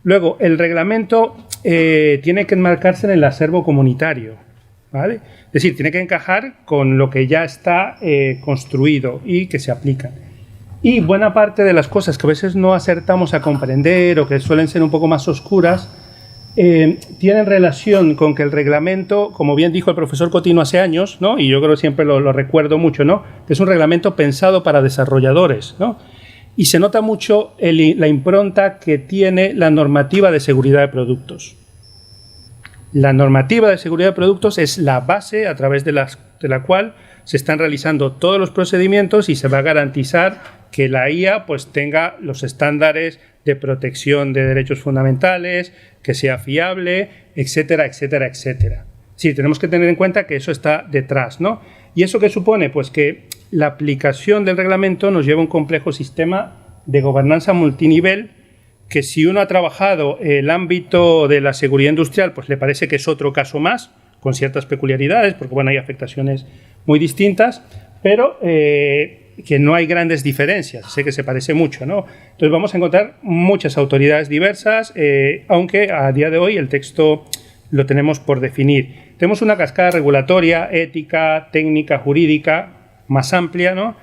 Luego, el reglamento tiene que enmarcarse en el acervo comunitario, ¿vale? Es decir, tiene que encajar con lo que ya está construido y que se aplica. Y buena parte de las cosas que a veces no acertamos a comprender o que suelen ser un poco más oscuras, tienen relación con que el reglamento, como bien dijo el profesor Cotino hace años, ¿no? Y yo creo que siempre lo recuerdo mucho, ¿no? Que es un reglamento pensado para desarrolladores, ¿no? Y se nota mucho la impronta que tiene la normativa de seguridad de productos. La normativa de seguridad de productos es la base a través de la cual se están realizando todos los procedimientos y se va a garantizar que la IA pues tenga los estándares de protección de derechos fundamentales, que sea fiable, etcétera, etcétera, etcétera. Sí, tenemos que tener en cuenta que eso está detrás, ¿no? ¿Y eso qué supone? Pues que la aplicación del reglamento nos lleva a un complejo sistema de gobernanza multinivel que si uno ha trabajado el ámbito de la seguridad industrial, pues le parece que es otro caso más, con ciertas peculiaridades, porque bueno, hay afectaciones muy distintas, pero que no hay grandes diferencias, sé que se parece mucho, ¿no? Entonces vamos a encontrar muchas autoridades diversas, aunque a día de hoy el texto lo tenemos por definir. Tenemos una cascada regulatoria, ética, técnica, jurídica, más amplia, ¿no?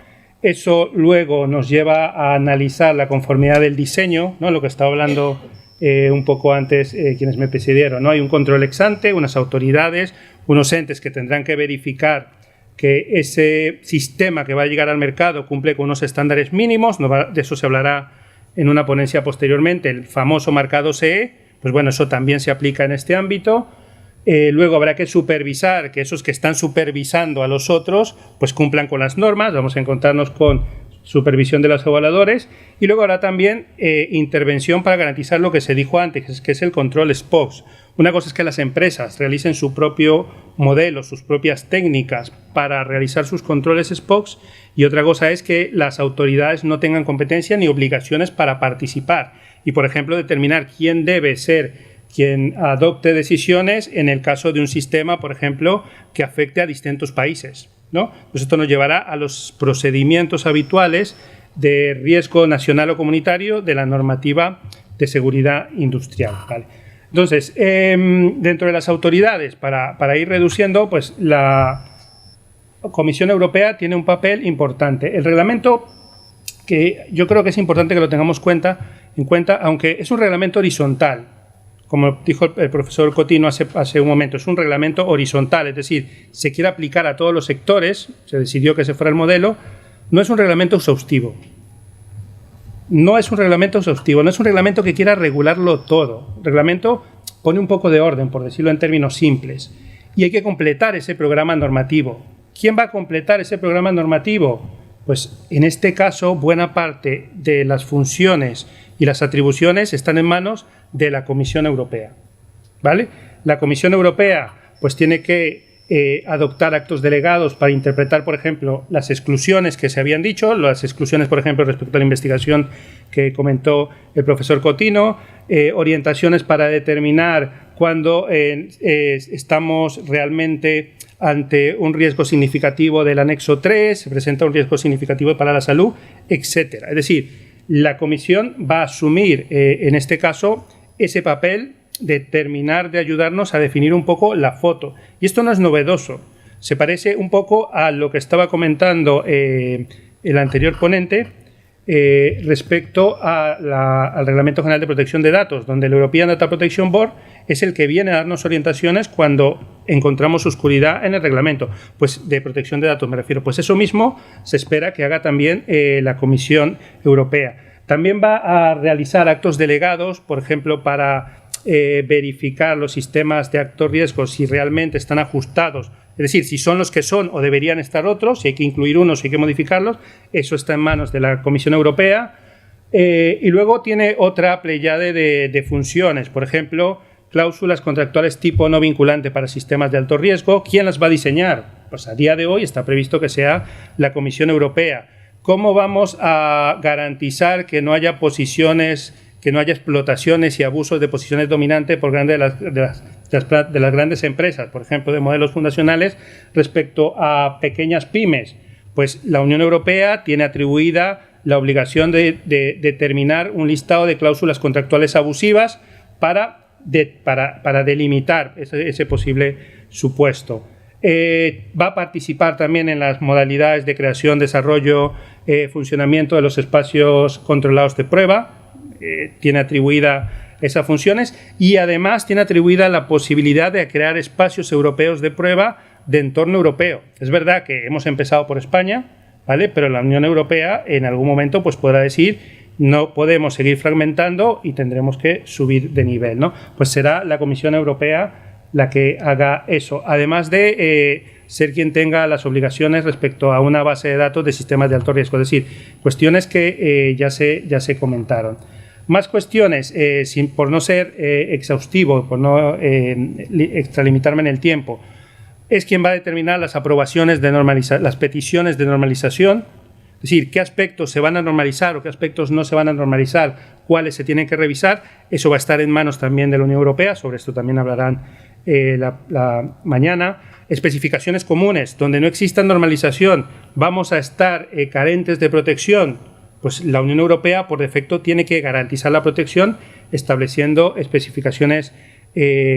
Eso luego nos lleva a analizar la conformidad del diseño, ¿no? Lo que estaba hablando un poco antes quienes me precedieron, ¿no? Hay un control ex ante, unas autoridades, unos entes que tendrán que verificar que ese sistema que va a llegar al mercado cumple con unos estándares mínimos, de eso se hablará en una ponencia posteriormente, el famoso marcado CE, pues bueno, eso también se aplica en este ámbito. Luego habrá que supervisar que esos que están supervisando a los otros pues cumplan con las normas, vamos a encontrarnos con supervisión de los evaluadores y luego habrá también intervención para garantizar lo que se dijo antes, que es el control SPOX. Una cosa es que las empresas realicen su propio modelo, sus propias técnicas para realizar sus controles SPOX y otra cosa es que las autoridades no tengan competencia ni obligaciones para participar y, por ejemplo, determinar quién debe ser quien adopte decisiones en el caso de un sistema, por ejemplo, que afecte a distintos países, ¿no? Pues esto nos llevará a los procedimientos habituales de riesgo nacional o comunitario de la normativa de seguridad industrial, ¿vale? Entonces, dentro de las autoridades, para ir reduciendo, pues la Comisión Europea tiene un papel importante. El reglamento, que yo creo que es importante que lo tengamos en cuenta, aunque es un reglamento horizontal, como dijo el profesor Cotino hace un momento, es un reglamento horizontal, es decir, se quiere aplicar a todos los sectores, se decidió que ese fuera el modelo, no es un reglamento exhaustivo. No es un reglamento exhaustivo, no es un reglamento que quiera regularlo todo. El reglamento pone un poco de orden, por decirlo en términos simples, y hay que completar ese programa normativo. ¿Quién va a completar ese programa normativo? Pues en este caso, buena parte de las funciones y las atribuciones están en manos de la Comisión Europea, ¿vale? La Comisión Europea pues tiene que adoptar actos delegados para interpretar, por ejemplo, las exclusiones que se habían dicho, las exclusiones, por ejemplo, respecto a la investigación que comentó el profesor Cotino, orientaciones para determinar cuándo estamos realmente ante un riesgo significativo del anexo 3, se presenta un riesgo significativo para la salud, etcétera. Es decir, la Comisión va a asumir, en este caso, ese papel de terminar de ayudarnos a definir un poco la foto. Y esto no es novedoso, se parece un poco a lo que estaba comentando el anterior ponente respecto al Reglamento General de Protección de Datos, donde el European Data Protection Board es el que viene a darnos orientaciones cuando encontramos oscuridad en el reglamento, pues de protección de datos me refiero. Pues eso mismo se espera que haga también la Comisión Europea. También va a realizar actos delegados, por ejemplo, para verificar los sistemas de alto riesgo si realmente están ajustados decir, si son los que son o deberían estar otros, si hay que incluir unos, si hay que modificarlos, eso está en manos de la Comisión Europea. Y luego tiene otra pléyade de funciones, por ejemplo, cláusulas contractuales tipo no vinculante para sistemas de alto riesgo. ¿Quién las va a diseñar? Pues a día de hoy está previsto que sea la Comisión Europea. ¿Cómo vamos a garantizar que no haya explotaciones y abusos de posiciones dominantes por de las grandes empresas, por ejemplo, de modelos fundacionales respecto a pequeñas pymes? Pues la Unión Europea tiene atribuida la obligación de determinar un listado de cláusulas contractuales abusivas para delimitar ese posible supuesto. Va a participar también en las modalidades de creación, desarrollo, funcionamiento de los espacios controlados de prueba. Tiene atribuida esas funciones y además tiene atribuida la posibilidad de crear espacios europeos de prueba de entorno europeo. Es verdad que hemos empezado por España, ¿vale? Pero la Unión Europea en algún momento pues podrá decir no podemos seguir fragmentando y tendremos que subir de nivel, ¿no? Pues será la Comisión Europea la que haga eso, además de ser quien tenga las obligaciones respecto a una base de datos de sistemas de alto riesgo, es decir, cuestiones que ya se comentaron. Más cuestiones, por no ser exhaustivo, por no extralimitarme en el tiempo, es quien va a determinar las aprobaciones de las peticiones de normalización, es decir, qué aspectos se van a normalizar o qué aspectos no se van a normalizar, cuáles se tienen que revisar. Eso va a estar en manos también de la Unión Europea, sobre esto también hablarán la mañana. Especificaciones comunes, donde no exista normalización, vamos a estar carentes de protección, pues la Unión Europea por defecto tiene que garantizar la protección estableciendo especificaciones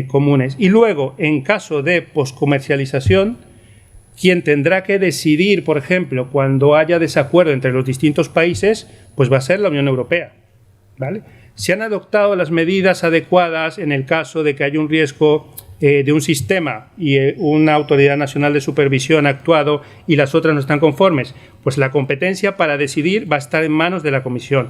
comunes. Y luego, en caso de poscomercialización, quien tendrá que decidir, por ejemplo, cuando haya desacuerdo entre los distintos países, pues va a ser la Unión Europea, ¿vale? Se han adoptado las medidas adecuadas en el caso de que haya un riesgo de un sistema y una autoridad nacional de supervisión ha actuado y las otras no están conformes, pues la competencia para decidir va a estar en manos de la Comisión.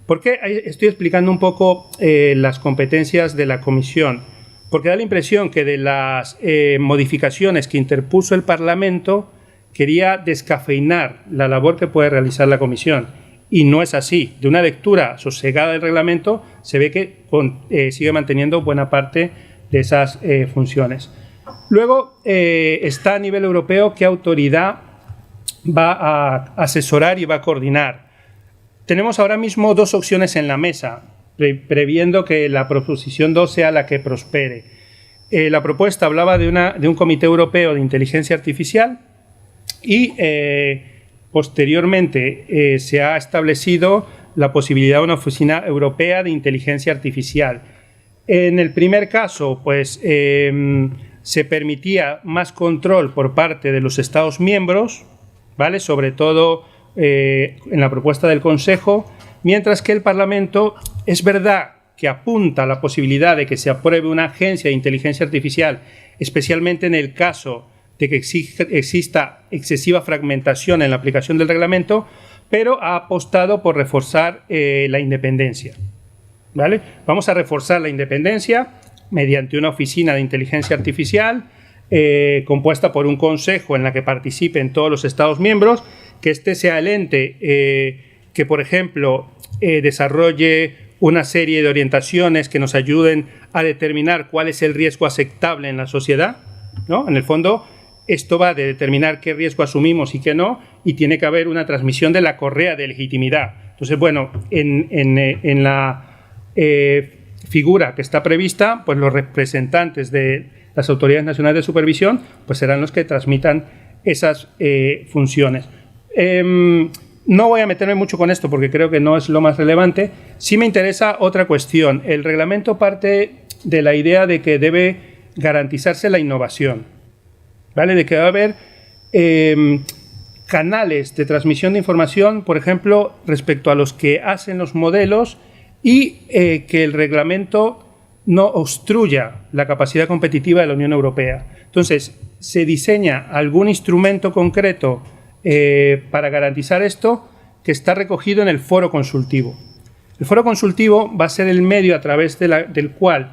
¿Por qué estoy explicando un poco las competencias de la Comisión? Porque da la impresión que de las modificaciones que interpuso el Parlamento quería descafeinar la labor que puede realizar la Comisión. Y no es así. De una lectura sosegada del reglamento se ve que sigue manteniendo buena parte de esas funciones. Luego está a nivel europeo qué autoridad va a asesorar y va a coordinar. Tenemos ahora mismo dos opciones en la mesa, previendo que la proposición 2 sea la que prospere. La propuesta hablaba de un comité europeo de inteligencia artificial y posteriormente se ha establecido la posibilidad de una oficina europea de inteligencia artificial. En el primer caso, pues se permitía más control por parte de los Estados miembros, ¿vale? Sobre todo en la propuesta del Consejo, mientras que el Parlamento es verdad que apunta a la posibilidad de que se apruebe una agencia de inteligencia artificial, especialmente en el caso de que exista excesiva fragmentación en la aplicación del reglamento, pero ha apostado por reforzar la independencia, ¿vale? Vamos a reforzar la independencia mediante una oficina de inteligencia artificial compuesta por un consejo en la que participen todos los Estados miembros, que este sea el ente que, por ejemplo, desarrolle una serie de orientaciones que nos ayuden a determinar cuál es el riesgo aceptable en la sociedad, ¿no? En el fondo, esto va de determinar qué riesgo asumimos y qué no, y tiene que haber una transmisión de la correa de legitimidad. Entonces, bueno, en la figura que está prevista, pues los representantes de las autoridades nacionales de supervisión pues serán los que transmitan esas funciones. No voy a meterme mucho con esto porque creo que no es lo más relevante. Sí me interesa otra cuestión. El reglamento parte de la idea de que debe garantizarse la innovación, ¿vale? De que va a haber canales de transmisión de información, por ejemplo, respecto a los que hacen los modelos y que el reglamento no obstruya la capacidad competitiva de la Unión Europea. Entonces, se diseña algún instrumento concreto para garantizar esto, que está recogido en el foro consultivo. El foro consultivo va a ser el medio a través del cual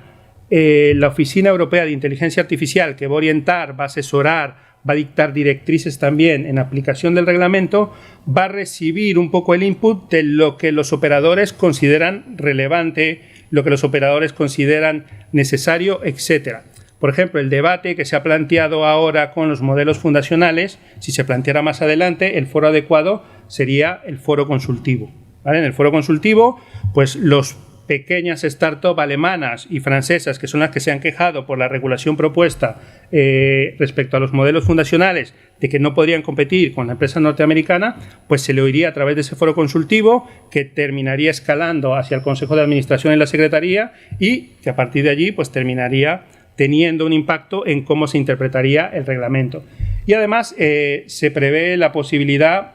la Oficina Europea de Inteligencia Artificial, que va a orientar, va a asesorar, va a dictar directrices también en aplicación del reglamento, va a recibir un poco el input de lo que los operadores consideran relevante, lo que los operadores consideran necesario, etcétera. Por ejemplo, el debate que se ha planteado ahora con los modelos fundacionales, si se planteara más adelante, el foro adecuado sería el foro consultivo, ¿vale? En el foro consultivo, pues los pequeñas startups alemanas y francesas, que son las que se han quejado por la regulación propuesta respecto a los modelos fundacionales, de que no podrían competir con la empresa norteamericana, pues se le oiría a través de ese foro consultivo, que terminaría escalando hacia el Consejo de Administración y la Secretaría, y que a partir de allí pues terminaría teniendo un impacto en cómo se interpretaría el reglamento. Y además se prevé la posibilidad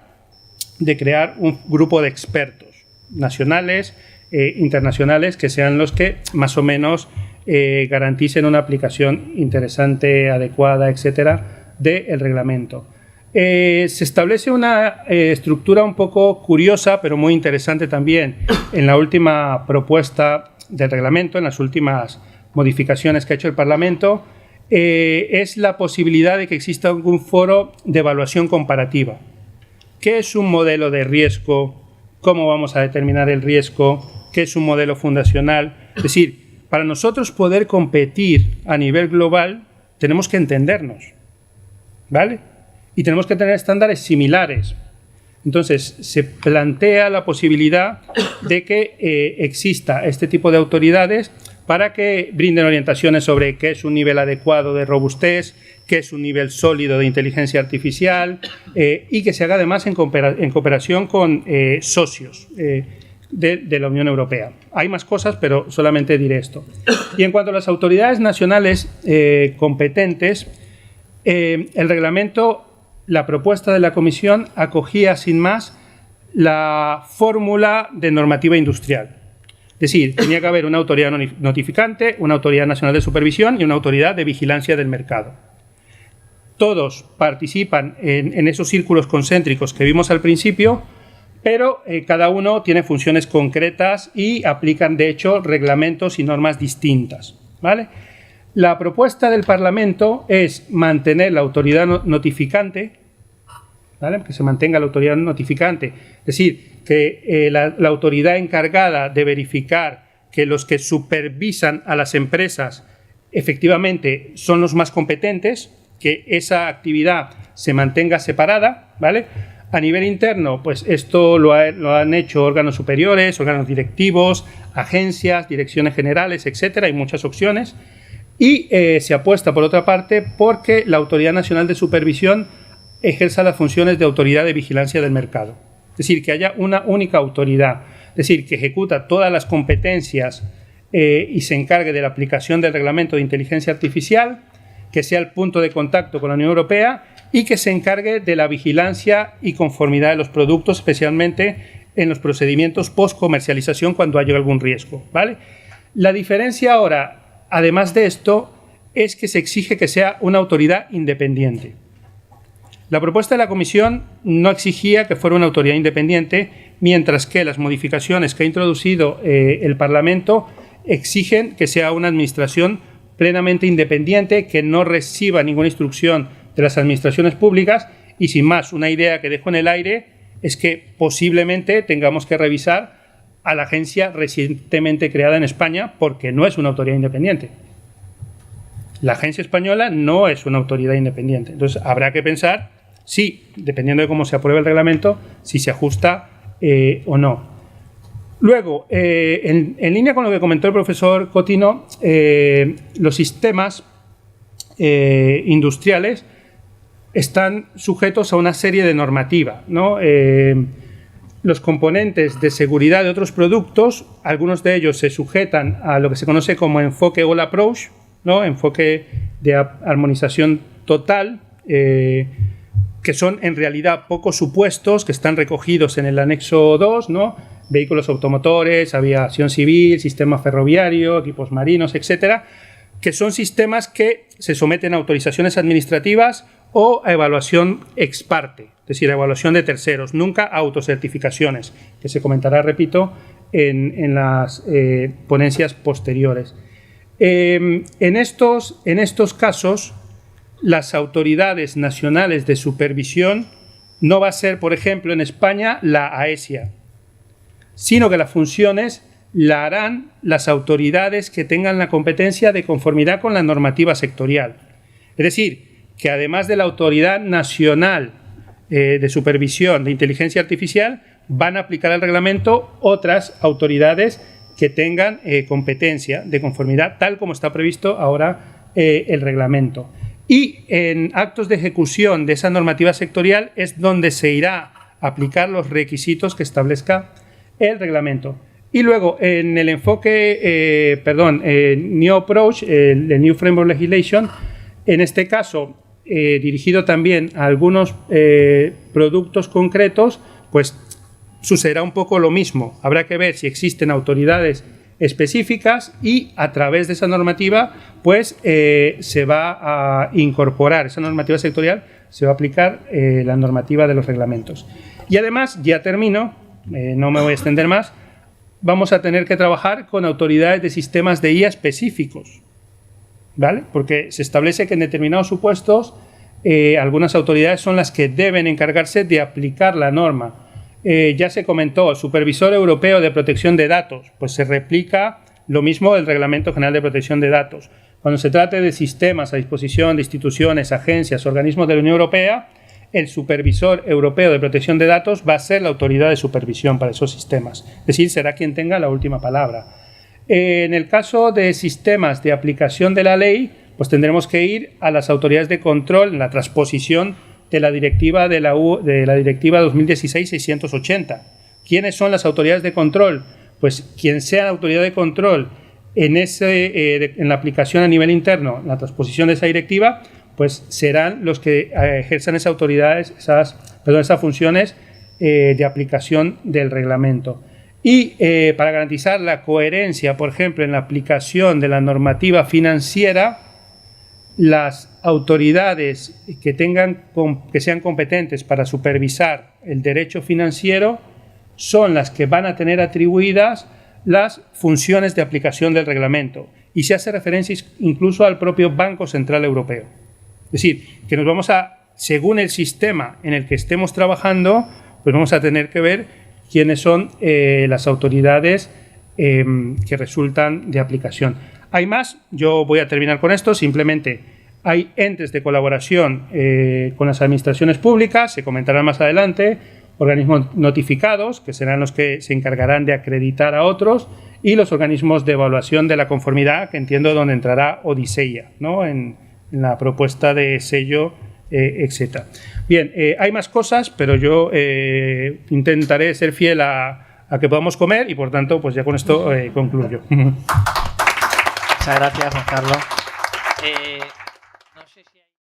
de crear un grupo de expertos nacionales, internacionales, que sean los que más o menos garanticen una aplicación interesante, adecuada, etcétera, del reglamento. Se establece una estructura un poco curiosa, pero muy interesante también en la última propuesta del reglamento, en las últimas modificaciones que ha hecho el Parlamento, es la posibilidad de que exista algún foro de evaluación comparativa. ¿Qué es un modelo de riesgo? ¿Cómo vamos a determinar el riesgo? ¿Qué es un modelo fundacional? Es decir, para nosotros poder competir a nivel global tenemos que entendernos, ¿vale? Y tenemos que tener estándares similares. Entonces, se plantea la posibilidad de que exista este tipo de autoridades para que brinden orientaciones sobre qué es un nivel adecuado de robustez, qué es un nivel sólido de inteligencia artificial, y que se haga además en cooperación con socios de la Unión Europea. Hay más cosas, pero solamente diré esto. Y en cuanto a las autoridades nacionales competentes, el reglamento, la propuesta de la Comisión, acogía sin más la fórmula de normativa industrial. Es decir, tenía que haber una autoridad notificante, una autoridad nacional de supervisión y una autoridad de vigilancia del mercado. Todos participan en esos círculos concéntricos que vimos al principio, pero cada uno tiene funciones concretas y aplican, de hecho, reglamentos y normas distintas, ¿vale? La propuesta del Parlamento es mantener la autoridad notificante, ¿vale? Que se mantenga la autoridad notificante, es decir, que la autoridad encargada de verificar que los que supervisan a las empresas efectivamente son los más competentes, que esa actividad se mantenga separada, ¿vale? A nivel interno, pues esto lo han hecho órganos superiores, órganos directivos, agencias, direcciones generales, etcétera, hay muchas opciones. Y se apuesta, por otra parte, porque la Autoridad Nacional de Supervisión ejerza las funciones de autoridad de vigilancia del mercado. Es decir, que haya una única autoridad, es decir, que ejecuta todas las competencias y se encargue de la aplicación del reglamento de inteligencia artificial, que sea el punto de contacto con la Unión Europea y que se encargue de la vigilancia y conformidad de los productos, especialmente en los procedimientos post-comercialización cuando haya algún riesgo, ¿vale? La diferencia ahora, además de esto, es que se exige que sea una autoridad independiente. La propuesta de la Comisión no exigía que fuera una autoridad independiente, mientras que las modificaciones que ha introducido el Parlamento exigen que sea una administración plenamente independiente, que no reciba ninguna instrucción de las administraciones públicas y, sin más, una idea que dejo en el aire es que posiblemente tengamos que revisar a la agencia recientemente creada en España porque no es una autoridad independiente. La agencia española no es una autoridad independiente. Entonces, habrá que pensar si, dependiendo de cómo se apruebe el reglamento, si se ajusta o no. Luego, en línea con lo que comentó el profesor Cotino, los sistemas industriales están sujetos a una serie de normativa, ¿no? Los componentes de seguridad de otros productos, algunos de ellos se sujetan a lo que se conoce como enfoque all approach, ¿no? Enfoque de armonización total, que son en realidad pocos supuestos que están recogidos en el anexo 2, ¿no? Vehículos automotores, aviación civil, sistema ferroviario, equipos marinos, etcétera, que son sistemas que se someten a autorizaciones administrativas o a evaluación ex parte, es decir, a evaluación de terceros, nunca a autocertificaciones, que se comentará, repito, en las ponencias posteriores. En estos casos, las autoridades nacionales de supervisión no va a ser, por ejemplo, en España, la AESIA, sino que las funciones la harán las autoridades que tengan la competencia de conformidad con la normativa sectorial. Es decir, que además de la Autoridad Nacional de Supervisión de Inteligencia Artificial, van a aplicar el reglamento otras autoridades que tengan competencia de conformidad, tal como está previsto ahora el reglamento. Y en actos de ejecución de esa normativa sectorial es donde se irá a aplicar los requisitos que establezca el reglamento. Y luego, en el enfoque, New Approach, el New Framework Legislation, en este caso, dirigido también a algunos productos concretos, pues sucederá un poco lo mismo. Habrá que ver si existen autoridades específicas y a través de esa normativa, pues se va a incorporar esa normativa sectorial, se va a aplicar la normativa de los reglamentos. Y además, ya termino, no me voy a extender más, vamos a tener que trabajar con autoridades de sistemas de IA específicos, ¿vale? Porque se establece que en determinados supuestos algunas autoridades son las que deben encargarse de aplicar la norma. Ya se comentó, el Supervisor Europeo de Protección de Datos, pues se replica lo mismo del Reglamento General de Protección de Datos. Cuando se trate de sistemas a disposición de instituciones, agencias, organismos de la Unión Europea, el Supervisor Europeo de Protección de Datos va a ser la autoridad de supervisión para esos sistemas. Es decir, será quien tenga la última palabra. En el caso de sistemas de aplicación de la ley, pues tendremos que ir a las autoridades de control en la transposición de la directiva de la directiva 2016-680. ¿Quiénes son las autoridades de control? Pues quien sea la autoridad de control en la aplicación a nivel interno, la transposición de esa directiva, pues serán los que ejerzan esas autoridades, esas funciones de aplicación del reglamento. Y para garantizar la coherencia, por ejemplo, en la aplicación de la normativa financiera, las autoridades que sean competentes para supervisar el derecho financiero son las que van a tener atribuidas las funciones de aplicación del reglamento. Y se hace referencia incluso al propio Banco Central Europeo. Es decir, que nos vamos según el sistema en el que estemos trabajando, pues vamos a tener que ver quiénes son las autoridades que resultan de aplicación. Hay más, yo voy a terminar con esto, simplemente hay entes de colaboración con las administraciones públicas, se comentará más adelante, organismos notificados, que serán los que se encargarán de acreditar a otros, y los organismos de evaluación de la conformidad, que entiendo donde entrará Odiseia, ¿no? en la propuesta de sello, etc. Bien, hay más cosas, pero yo intentaré ser fiel a que podamos comer y, por tanto, pues ya con esto concluyo. Muchas gracias, Juan Carlos.